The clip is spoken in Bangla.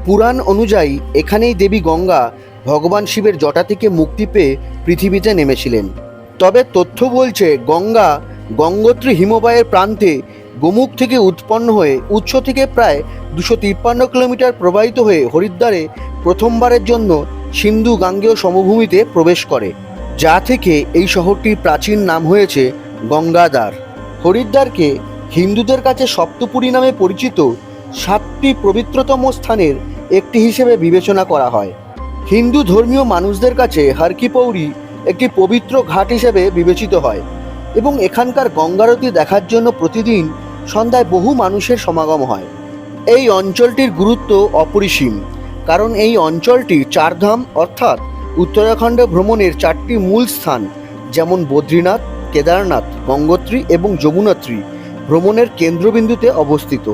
পুরাণ অনুযায়ী এখানেই দেবী গঙ্গা ভগবান শিবের জটা থেকে মুক্তি পেয়ে পৃথিবীতে নেমেছিলেন। তবে তথ্য বলছে গঙ্গা গঙ্গোত্রী হিমবাহের প্রান্তে গোমুখ থেকে উৎপন্ন হয়ে উৎস থেকে প্রায় 253 কিলোমিটার প্রবাহিত হয়ে হরিদ্বারে প্রথমবারের জন্য সিন্ধু গাঙ্গেয় সমভূমিতে প্রবেশ করে, যা থেকে এই শহরটির প্রাচীন নাম হয়েছে গঙ্গাধার। হরিদ্বারকে হিন্দুদের কাছে সপ্তপুরী নামে পরিচিত 7টি পবিত্রতম স্থানের একটি হিসেবে বিবেচনা করা হয়। হিন্দু ধর্মীয় মানুষদের কাছে হর কি পৌরি একটি পবিত্র ঘাট হিসেবে বিবেচিত হয় এবং এখানকার গঙ্গারতি দেখার জন্য প্রতিদিন সন্ধ্যায় বহু মানুষের সমাগম হয়। এই অঞ্চলটির গুরুত্ব অপরিসীম, কারণ এই অঞ্চলটি চারধাম অর্থাৎ উত্তরাখণ্ডে ভ্রমণের 4টি মূল স্থান যেমন বদ্রীনাথ, কেদারনাথ, গঙ্গোত্রী এবং যমুনোত্রী ভ্রমণের কেন্দ্রবিন্দুতে অবস্থিত।